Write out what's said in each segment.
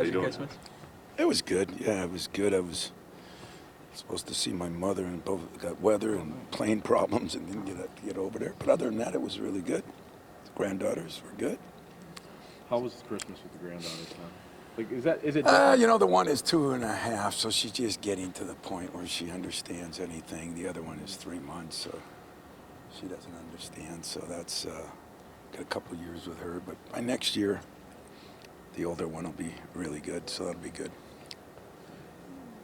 How's your Christmas? It was good. Yeah, it was good. I was supposed to see my mother, and both got weather and plane problems and didn't get over there. But other than that, it was really good. The granddaughters were good. How was Christmas with the granddaughters, huh? Like, is it different? The one is 2.5, so she's just getting to the point where she understands anything. The other one is 3 months, so she doesn't understand. So that's got a couple years with her. But by next year, the older one will be really good, so that'll be good.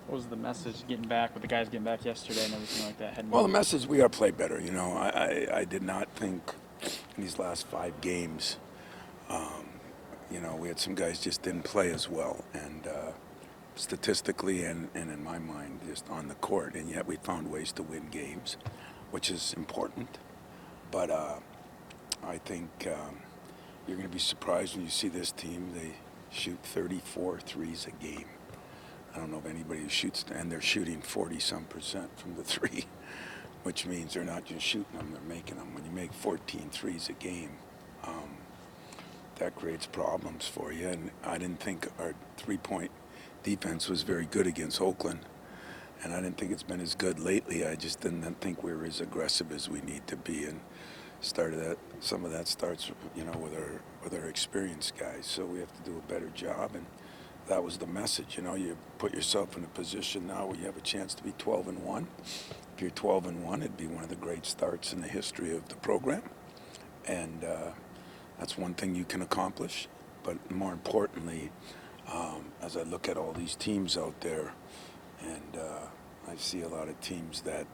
What was the message getting back with the guys getting back yesterday and everything like that? Well, the message, we got to play better. I did not think in these last 5 games, we had some guys just didn't play as well. And statistically and in my mind, just on the court. And yet we found ways to win games, which is important. But I think you're going to be surprised when you see this team. They shoot 34 threes a game. I don't know of anybody who shoots, and they're shooting 40-some% from the three, which means they're not just shooting them, they're making them. When you make 14 threes a game, that creates problems for you. And I didn't think our three-point defense was very good against Oakland, and I didn't think it's been as good lately. I just didn't think we were as aggressive as we need to be. And some of that starts, with our experienced guys. So we have to do a better job. And that was the message. You put yourself in a position now where you have a chance to be 12-1. If you're 12-1, it'd be one of the great starts in the history of the program. And that's one thing you can accomplish. But more importantly, as I look at all these teams out there, and I see a lot of teams that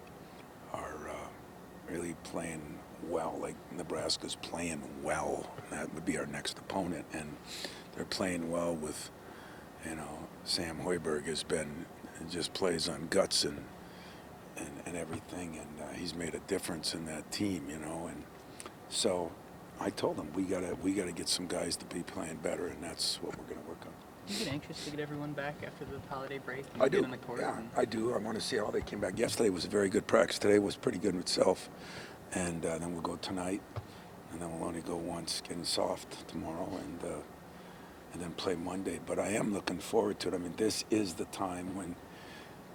are really playing well, like Nebraska's playing well. That would be our next opponent. And they're playing well with, Sam Hoiberg just plays on guts and everything, and he's made a difference in that team, and so I told him we gotta get some guys to be playing better, and that's what we're gonna work on. Do you get anxious to get everyone back after the holiday break? I do. On the court I do. I want to see how they came back. Yesterday was a very good practice. Today was pretty good itself, and then we'll go tonight, and then we'll only go once, getting soft tomorrow, and then play Monday. But I am looking forward to it. I mean, this is the time when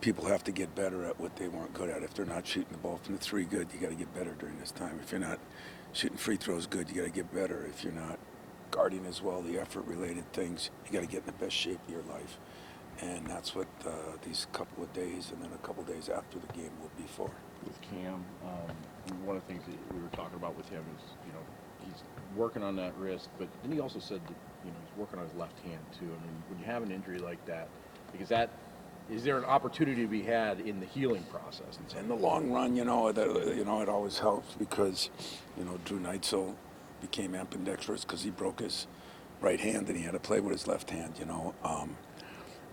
people have to get better at what they weren't good at. If they're not shooting the ball from the three good, you got to get better during this time. If you're not shooting free throws good, you got to get better. If you're not guarding as well, the effort-related things, you got to get in the best shape of your life. And that's what these couple of days and then a couple of days after the game will be for. With Cam, one of the things that we were talking about with him is, he's working on that wrist, but then he also said that, he's working on his left hand too. I mean, when you have an injury like that, is there an opportunity to be had in the healing process? In the long run, it always helps because, Drew Neitzel became ambidextrous because he broke his right hand and he had to play with his left hand,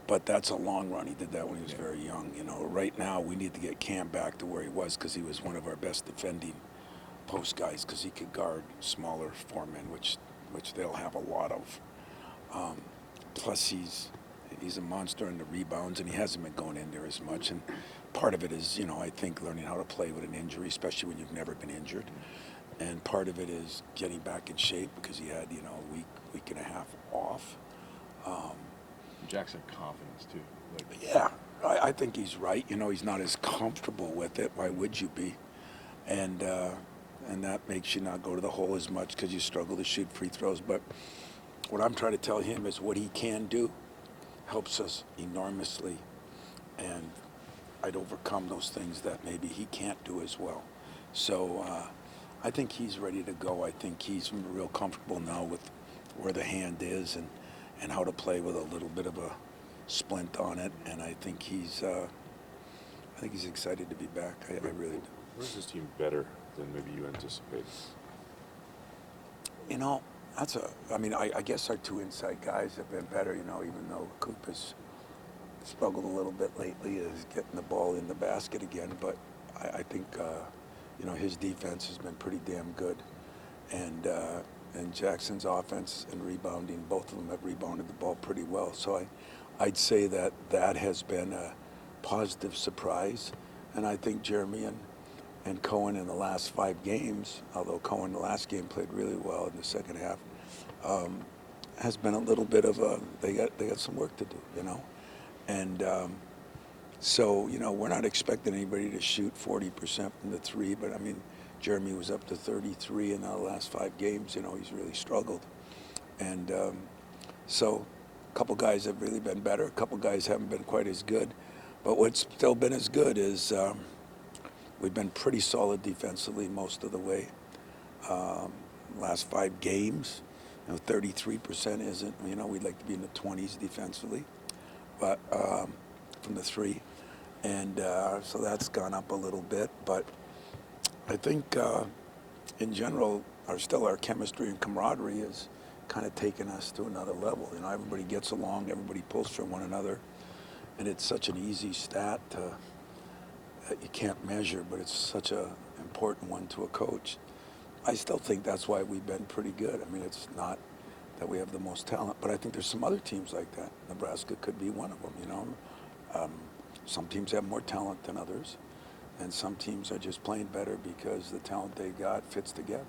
But that's a long run. He did that when he was very young. Right now we need to get Cam back to where he was because he was one of our best defending post guys because he could guard smaller foremen, which they'll have a lot of. Plus he's a monster in the rebounds, and he hasn't been going in there as much. And part of it is, I think learning how to play with an injury, especially when you've never been injured. And part of it is getting back in shape because he had, a week and a half off. Jackson confidence too. Yeah, I think he's right. He's not as comfortable with it. Why would you be? And that makes you not go to the hole as much because you struggle to shoot free throws. But what I'm trying to tell him is what he can do helps us enormously, and I'd overcome those things that maybe he can't do as well. So I think he's ready to go. I think he's real comfortable now with where the hand is and how to play with a little bit of a splint on it, and I think he's excited to be back. I really do. Where's this team better than maybe you anticipated? I guess our two inside guys have been better, even though Coop has struggled a little bit lately is getting the ball in the basket again. But I think, his defense has been pretty damn good. And Jackson's offense and rebounding, both of them have rebounded the ball pretty well. So I'd say that has been a positive surprise. And I think Jeremy and Cohen in the last 5 games, although Cohen the last game played really well in the second half, has been a little bit of a they got some work to do, and so we're not expecting anybody to shoot 40% from the three, but I mean Jeremy was up to 33 in the last 5 games. He's really struggled, and so a couple guys have really been better. A couple guys haven't been quite as good, but what's still been as good is we've been pretty solid defensively most of the way. Last 5 games, 33% isn't. We'd like to be in the 20s defensively, but from the three, and so that's gone up a little bit. But I think in general, our chemistry and camaraderie is kind of taken us to another level. Everybody gets along, everybody pulls for one another, and it's such an easy stat that you can't measure, but it's such an important one to a coach. I still think that's why we've been pretty good. I mean, it's not that we have the most talent, but I think there's some other teams like that. Nebraska could be one of them, Some teams have more talent than others, and some teams are just playing better because the talent they got fits together.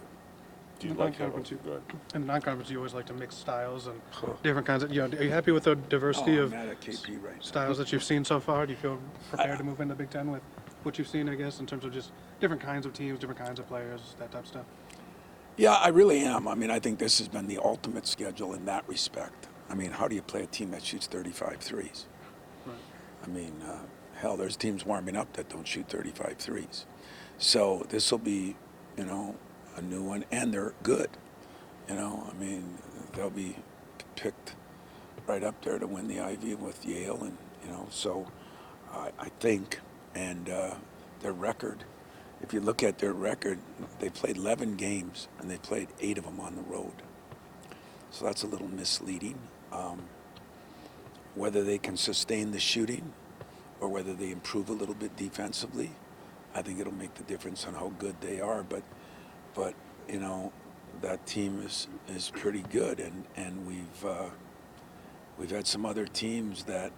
Do you In the like how? non-conference, Go ahead. in the non-conference, you always like to mix styles and different kinds of. Are you happy with the diversity I'm of mad at KP right now. styles that you've seen so far? Do you feel prepared to move into Big Ten with what you've seen, I guess, in terms of just different kinds of teams, different kinds of players, that type of stuff? Yeah, I really am. I mean, I think this has been the ultimate schedule in that respect. I mean, how do you play a team that shoots 35 threes? Right. I mean, hell, there's teams warming up that don't shoot 35 threes. So this will be, a new one, and they're good. I mean, they'll be picked right up there to win the Ivy with Yale, and so I think, and their record. If you look at their record, they played 11 games, and they played 8 of them on the road. So that's a little misleading. Whether they can sustain the shooting or whether they improve a little bit defensively, I think it'll make the difference on how good they are. But that team is pretty good, and we've had some other teams that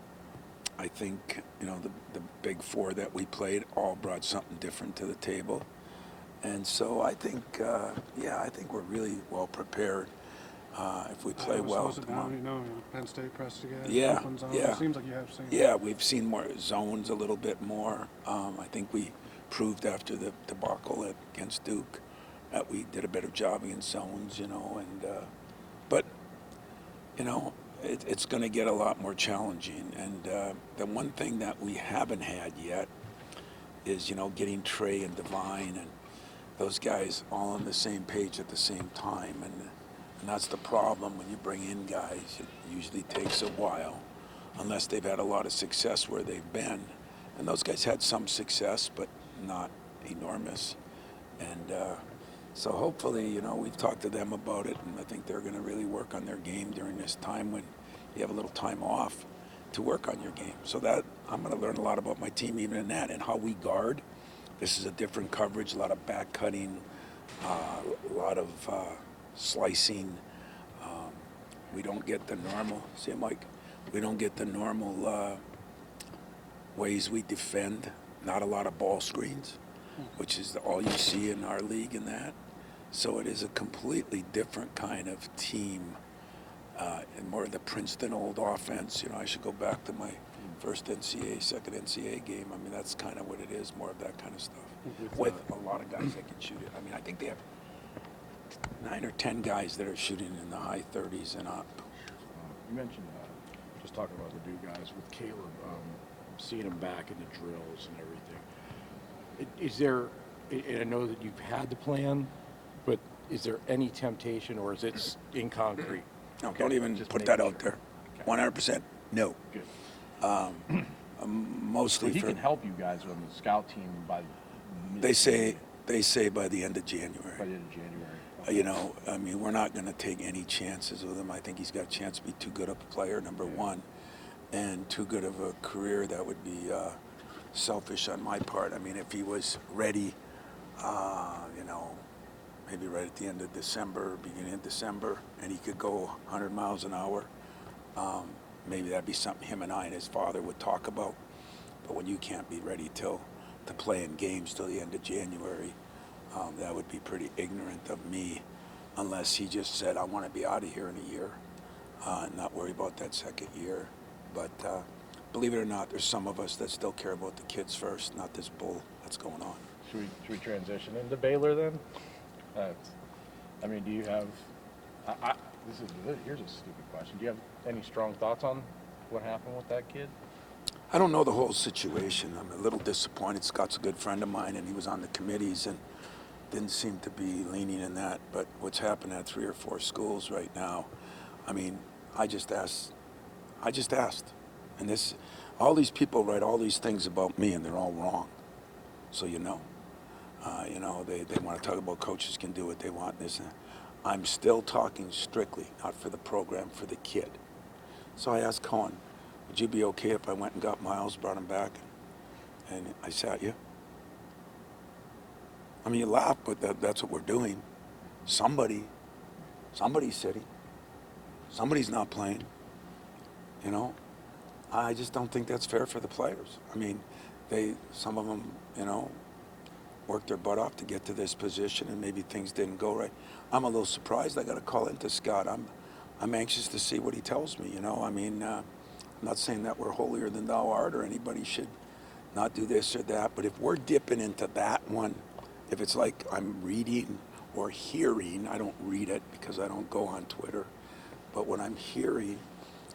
I think, the big 4 that we played all brought something different to the table. And so I think, I think we're really well prepared if we play well. Penn State pressed together. Yeah, Zone. yeah. It seems like you have seen. Yeah, we've seen more zones a little bit more. I think we proved after the debacle against Duke that we did a better job against zones, but it's going to get a lot more challenging. And the one thing that we haven't had yet is, getting Trey and Devine and those guys all on the same page at the same time. And that's the problem when you bring in guys. It usually takes a while, unless they've had a lot of success where they've been. And those guys had some success, but not enormous. And so hopefully, we've talked to them about it, and I think they're going to really work on their game during this time when you have a little time off to work on your game. So that I'm going to learn a lot about my team even in that, and how we guard. This is a different coverage, a lot of back cutting, a lot of slicing. We don't get the normal, see Mike, we don't get the normal ways we defend. Not a lot of ball screens, which is all you see in our league in that. So it is a completely different kind of team, and more of the Princeton old offense. I should go back to my first NCAA, second NCAA game. I mean, that's kind of what it is, more of that kind of stuff. With a lot of guys that can shoot it. I mean, I think they have 9 or 10 guys that are shooting in the high 30s and up. You mentioned, just talking about the new guys with Caleb, seeing him back in the drills and everything. Is there, and I know that you've had the plan, but is there any temptation, or is it in concrete? No, don't even Just put make that sure. out there. 100% no. Good. Mostly So he for, can help you guys on the scout team by they say by the end of January. by the end of January. I mean, we're not going to take any chances with him. I think he's got a chance to be too good of a player, number one, and too good of a career. That would be selfish on my part. I mean, if he was ready, maybe right at the end of December, beginning of December, and he could go 100 miles an hour, maybe that'd be something him and I and his father would talk about. But when you can't be ready to play in games till the end of January, that would be pretty ignorant of me, unless he just said, I want to be out of here in a year. and not worry about that second year. But believe it or not, there's some of us that still care about the kids first, not this bull that's going on. Should we transition into Baylor then? I mean, do you have? Here's a stupid question. Do you have any strong thoughts on what happened with that kid? I don't know the whole situation. I'm a little disappointed. Scott's a good friend of mine, and he was on the committees and didn't seem to be leaning in that. But what's happened at 3 or 4 schools right now, I mean, I just asked. And all these people write all these things about me, and they're all wrong. So you know, they want to talk about coaches can do what they want. This and that. I'm still talking strictly, not for the program, for the kid. So I asked Cohen, would you be okay if I went and got Miles, brought him back, and I sat you? I mean, you laugh, but that's what we're doing. Somebody's sitting. Somebody's not playing. You know, I just don't think that's fair for the players. I mean, some of them, worked their butt off to get to this position, and maybe things didn't go right. I'm a little surprised. I got to call into Scott. I'm anxious to see what he tells me. I mean, I'm not saying that we're holier than thou art or anybody should not do this or that, but if we're dipping into that one, if it's like I'm reading or hearing, I don't read it because I don't go on Twitter, but when I'm hearing,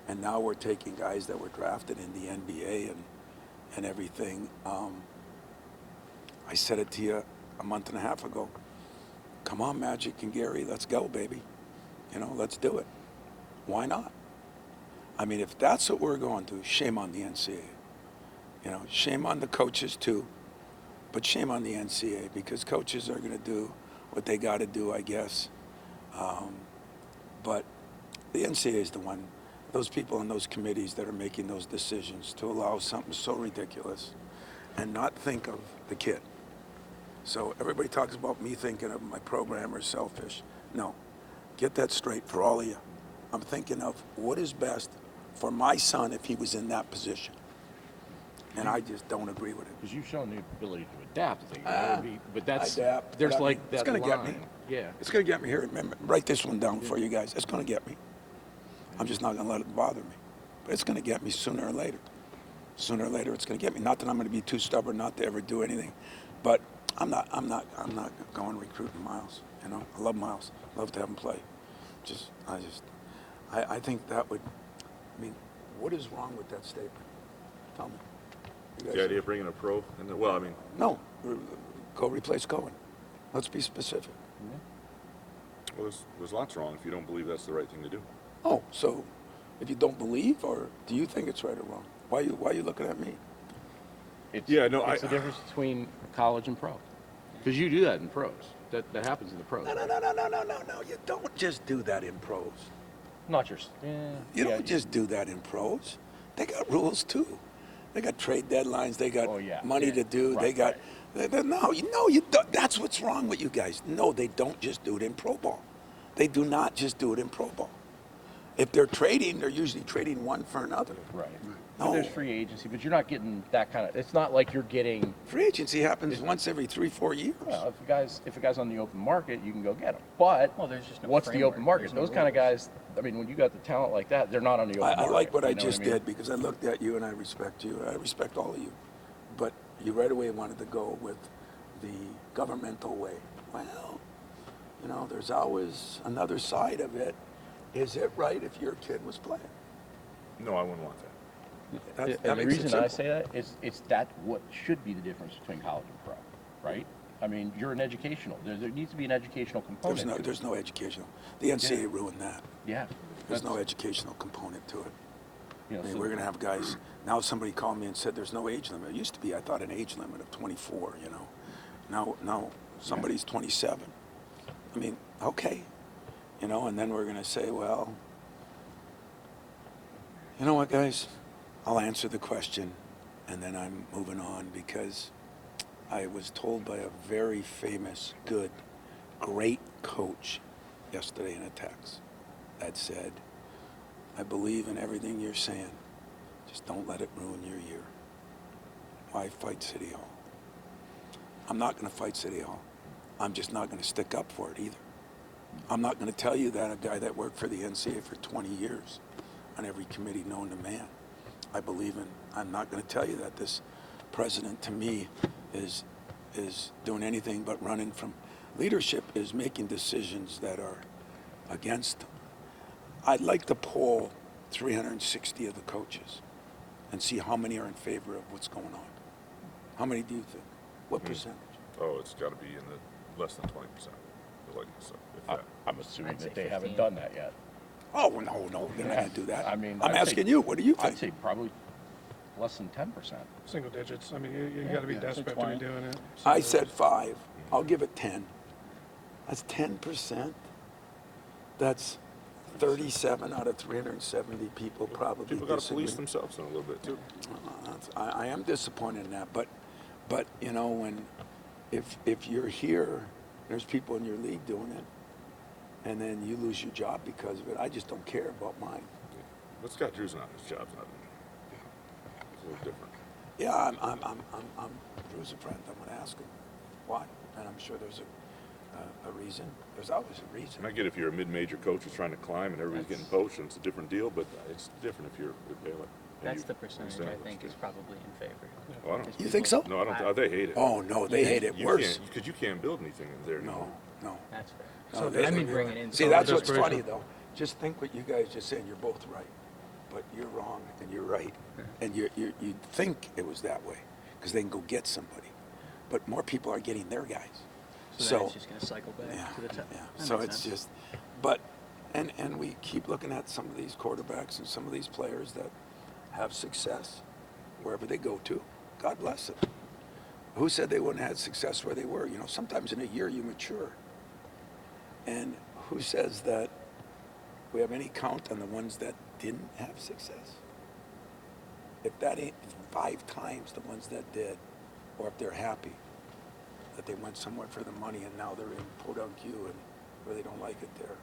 and now we're taking guys that were drafted in the NBA and everything, I said it to you a month and a half ago. Come on, Magic and Gary, let's go, baby. Let's do it. Why not? I mean, if that's what we're going to, shame on the NCAA. Shame on the coaches too, but shame on the NCAA because coaches are going to do what they got to do, I guess. But the NCAA is the one, those people in those committees that are making those decisions to allow something so ridiculous and not think of the kid. So everybody talks about me thinking of my program or selfish. No, get that straight for all of you. I'm thinking of what is best for my son if he was in that position. And I just don't agree with it. Because you've shown the ability to adapt to things. But that's Adapt, there's but I like mean, that it's gonna line. get me. Yeah. It's going to get me here. Remember, write this one down for you guys. It's going to get me. I'm just not going to let it bother me. But it's going to get me sooner or later. Sooner or later, it's going to get me. Not that I'm going to be too stubborn not to ever do anything, but I'm not going recruiting Miles. I love Miles. Love to have him play. I think that would. I mean, what is wrong with that statement? Tell me. You guys The idea of bringing a pro, No, go replace Cohen. Let's be specific. well, there's lots wrong if you don't believe that's the right thing to do. Oh, so if you don't believe, or do you think it's right or wrong? Why are you looking at me? It's Yeah, the difference between college and pro. Because you do that in pros. That happens in the pros. No. You don't just do that in pros. Not your. You don't just do that in pros. They got rules too. They got trade deadlines. They got money to do. Right, they got. No, you don't. That's what's wrong with you guys. No, they don't just do it in pro ball. They do not just do it in pro ball. If they're trading, they're usually trading one for another. Right. No. But there's free agency, but you're not getting that kind of. It's not like you're getting. Free agency happens once every 3-4 years. Well, if a guy's on the open market, you can go get him. But there's just no what's the framework. open market? There's no Those kind of rules. guys. I mean, when you got the talent like that, they're not on the open market. I like what I you know just I mean? did because I looked at you and I respect you. I respect all of you. But you right away wanted to go with the governmental way. Well, there's always another side of it. Is it right if your kid was playing? No, I wouldn't want that. That And the makes it reason I simple. say that is it's that what should be the difference between college and pro, right? I mean, you're an educational. There needs to be an educational component. There's no educational. The NCAA ruined that. Yeah. There's no educational component to it. You know, I mean, so- we're going to have guys. Now somebody called me and said there's no age limit. It used to be, I thought, an age limit of 24, Now somebody's 27. I mean, okay. And then we're going to say, well, you know what, guys? I'll answer the question, and then I'm moving on because I was told by a very famous, good, great coach yesterday in a text that said, I believe in everything you're saying. Just don't let it ruin your year. Why fight City Hall? I'm not going to fight City Hall. I'm just not going to stick up for it either. I'm not going to tell you that a guy that worked for the NCAA for 20 years on every committee known to man. I'm not going to tell you that this president, to me, is doing anything but running from leadership, is making decisions that are against them. I'd like to poll 360 of the coaches and see how many are in favor of what's going on. How many do you think? What percentage? Oh, it's got to be in the less than 20%. Like so, if that. I'm assuming I'd say that they haven't 15. done that yet. Oh, no, they're not going to do that. I mean, I'm I'd asking say- you, what do you I'd think? say probably less than 10%. Single digits. I mean, you got to be yeah, desperate to be 20. doing it. I Single said digits. 5. I'll give it 10. That's 10%. That's 37 out of 370 people probably People got to disagree. police themselves in a little bit too. I am disappointed in that, but you know, if you're here, there's people in your league doing it, and then you lose your job because of it. I just don't care about mine. But Scott Drew's not his job's not. It's a little different. Yeah, I'm Drew's a friend. I'm going to ask him why, and I'm sure there's a reason. There's always a reason. And I get if you're a mid-major coach who's trying to climb and everybody's getting poached, and it's a different deal. But it's different if you're with Baylor. and That's you the percentage I established think it. is probably in favor. Oh, I don't. Because You think so? people- No, I don't. They hate it. Oh no, they hate it You worse. can't, because you can't build anything in there anymore. No. That's fair. No, So I mean, bring it in. See, So that's the what's funny desperation. though. Just think what you guys just said. You're both right, but you're wrong and you're right, and you think it was that way because they can go get somebody, but more people are getting their guys. So then it's just going to cycle back Yeah, to the top. yeah. That So makes it's sense. just, but, and we keep looking at some of these quarterbacks and some of these players that have success wherever they go to. God bless them. Who said they wouldn't have had success where they were? You know, sometimes in a year you mature. And who says that we have any count on the ones that didn't have success? If that ain't 5 times the ones that did, or if they're happy that they went somewhere for the money and now they're in Podunk U and really don't like it there,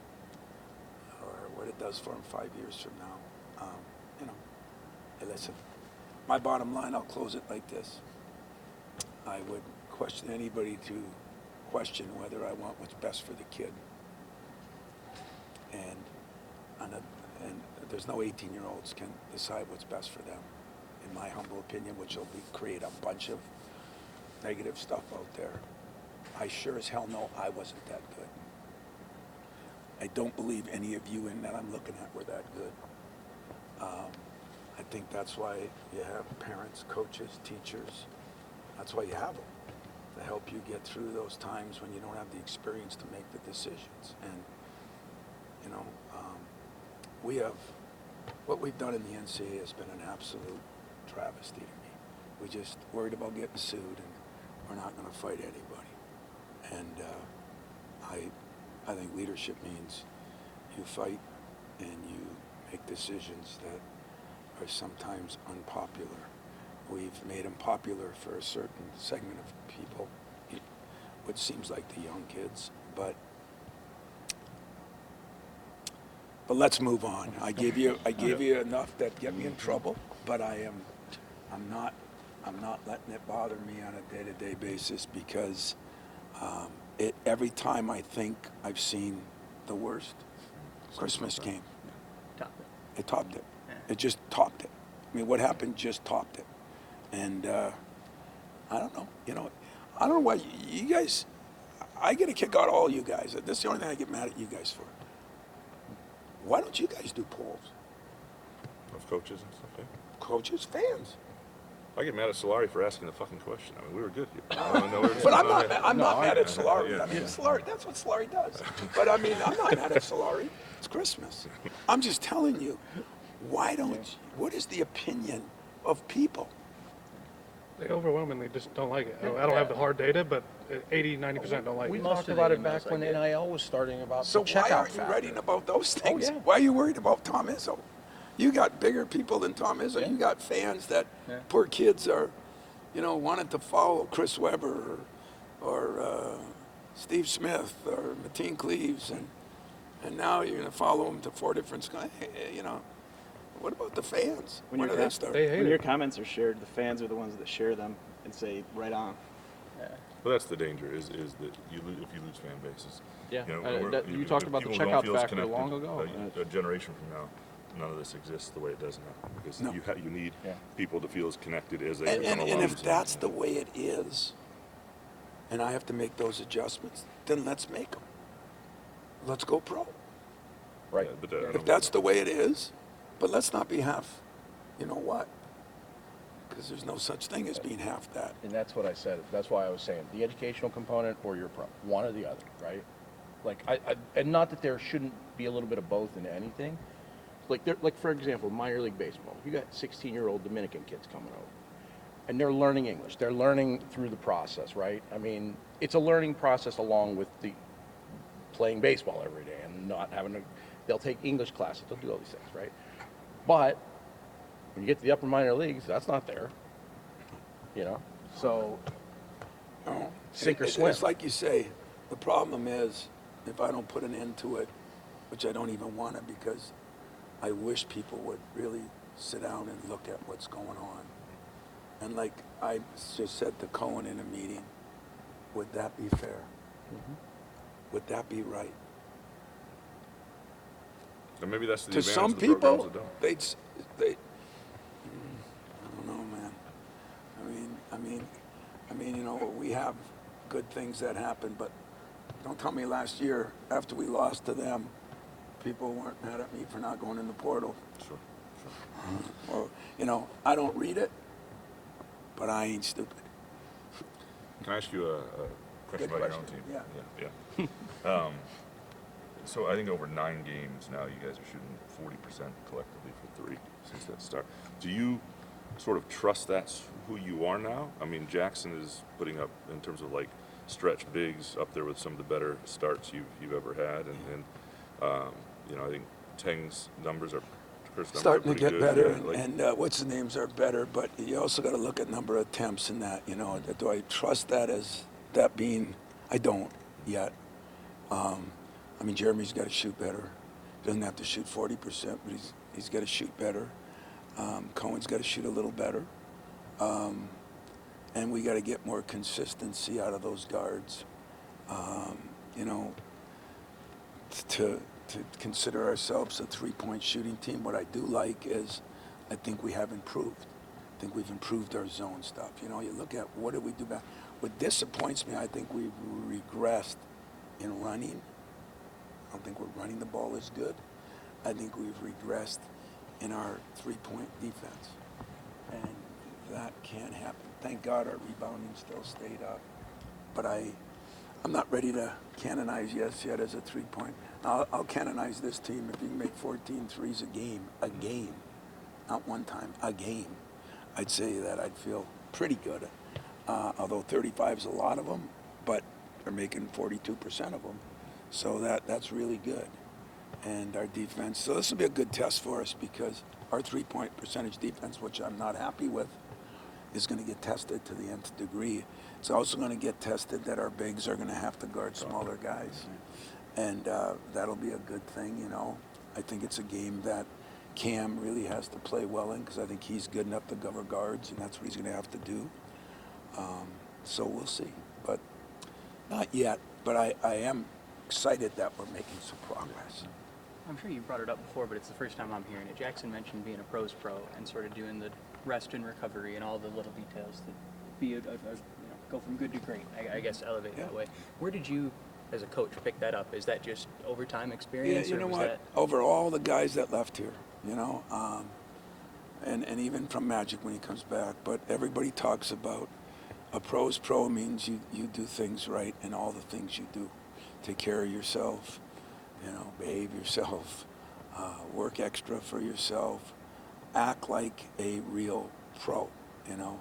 or what it does for them 5 years from now. You know, hey, listen, my bottom line, I'll close it like this. I would question anybody to question whether I want what's best for the kid. And there's no 18-year-olds can decide what's best for them, in my humble opinion, which will create a bunch of negative stuff out there. I sure as hell know I wasn't that good. I don't believe any of you in that I'm looking at were that good. I think that's why you have parents, coaches, teachers. That's why you have them, to help you get through those times when you don't have the experience to make the decisions. And, you know, we have, what we've done in the NCAA has been an absolute travesty to me. We just worried about getting sued, and we're not going to fight anybody. And I think leadership means you fight and you make decisions that are sometimes unpopular. We've made them popular for a certain segment of people, which seems like the young kids, but let's move on. I gave you enough that get me in trouble, but I'm not letting it bother me on a day-to-day basis because every time I think I've seen the worst, Christmas came. Top it. It topped it. Yeah. It just topped it. I mean, what happened just topped it. And I don't know. You know, I don't know why you guys. I get a kick out of all you guys. That's the only thing I get mad at you guys for. Why don't you guys do polls? Of coaches and stuff. Yeah. Coaches, fans. I get mad at Solari for asking the fucking question. I mean, we were good here. I don't know where this But is I'm going. not. I'm not mad at Solari. Yeah, I mean, yeah. Solari. That's what Solari does. But I mean, I'm not mad at Solari. It's Christmas. I'm just telling you. Why don't? What is the opinion of people? They overwhelmingly just don't like it. I don't have the hard data, but 80-90% don't like We it. Most talked of the about it emails back I when get. NIL was starting about So the why checkout aren't you factor. writing about those things? yeah. Why are you worried about Tom Izzo? You got bigger people than Tom Izzo. Yeah. You got fans that Yeah. poor kids are, you know, wanted to follow Chris Webber or Steve Smith or Mateen Cleaves, and now you're going to follow them to 4 different schools. You know, what about the fans? When When your do they com- start? They hate When your it. comments are shared, the fans are the ones that share them and say, right on. Well, that's the danger is that if you lose fan bases. Yeah, You know, you talked about the people don't checkout feel as factor connected. long ago. A generation from now, none of this exists the way it does now because No. you need Yeah. people to feel as connected as they And, become and, alums. and if that's the way it is, and I have to make those adjustments, then let's make them. Let's go pro. Right. Yeah, but, I If don't- that's the way it is, but let's not be half, you know what? Because there's no such thing as being half that. And that's what I said. That's why I was saying the educational component or your pro, one or the other, right? Like and not that there shouldn't be a little bit of both in anything. Like for example, minor league baseball. You got 16-year-old Dominican kids coming over, and they're learning English. They're learning through the process, right? I mean, it's a learning process along with the playing baseball every day and not having to. They'll take English classes. They'll do all these things, right? But when you get to the upper minor leagues, that's not there. You know, so No. Sink or It's swim. like you say, the problem is if I don't put an end to it, which I don't even want to because I wish people would really sit down and look at what's going on. And like I just said to Cohen in a meeting, would that be fair? Would that be right? And maybe that's the To advantage some of the programs people, that don't. they, I don't know, man. I mean, you know, we have good things that happen, but don't tell me last year after we lost to them, people weren't mad at me for not going in the portal. Sure. Or, you know, I don't read it, but I ain't stupid. Can I ask you a question Good about your own question. team? Yeah. So I think over 9 games now, you guys are shooting 40% collectively for 3 since that start. Do you sort of trust that's who you are now? I mean, Jackson is putting up, in terms of like stretch bigs, up there with some of the better starts you've ever had, and you know, I think Teng's numbers are Starting to pretty get good. better, Yeah, like- and what's the names are better, but you also got to look at number of attempts in that. You know, do I trust that as that being? I don't yet. I mean, Jeremy's got to shoot better. He doesn't have to shoot 40%, but he's got to shoot better. Cohen's got to shoot a little better, and we got to get more consistency out of those guards. You know, to consider ourselves a three-point shooting team, what I do like is I think we have improved. I think we've improved our zone stuff. You know, you look at what did we do back. What disappoints me, I think we've regressed in running. I don't think we're running the ball as good. I think we've regressed in our three-point defense. And that can't happen. Thank God our rebounding still stayed up. But I'm not ready to canonize yes yet as a three-point. I'll canonize this team if you can make 14 threes a game, not one time, a game. I'd say that I'd feel pretty good. Although 35 is a lot of them, but they're making 42% of them. So that's really good. And our defense, so this will be a good test for us because our three-point percentage defense, which I'm not happy with, is going to get tested to the nth degree. It's also going to get tested that our bigs are going to have to guard smaller guys. And that'll be a good thing, you know. I think it's a game that Cam really has to play well in because I think he's good enough to cover guards, and that's what he's going to have to do. So we'll see. But not yet. But I am excited that we're making some progress. I'm sure you brought it up before, but it's the first time I'm hearing it. Jackson mentioned being a pros pro and sort of doing the rest and recovery and all the little details that be go from good to great. I guess elevate that way. Where did you, as a coach, pick that up? Is that just overtime Yeah, experience? you or know was what? That... Over all the guys that left here, you know, and even from Magic when he comes back, but everybody talks about a pro's pro means you do things right in all the things you do. Take care of yourself, you know, behave yourself, work extra for yourself, act like a real pro, you know.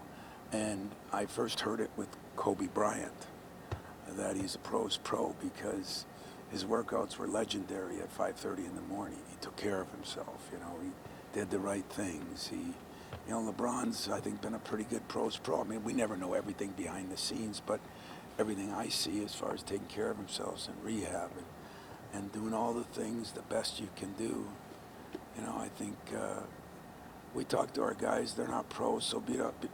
And I first heard it with Kobe Bryant, that he's a pro's pro because his workouts were legendary at 5:30 in the morning. He took care of himself, you know, he did the right things. You know, LeBron's, I think, been a pretty good pro's pro. I mean, we never know everything behind the scenes, but everything I see as far as taking care of themselves and rehab and doing all the things the best you can do, you know, I think we talk to our guys, they're not pros, so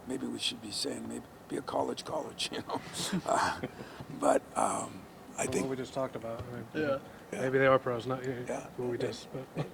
maybe we should be saying, maybe be a college, you know. But I What think we just talked about. I mean, Yeah. Maybe they are pros, not Yeah, who we maybe. just. But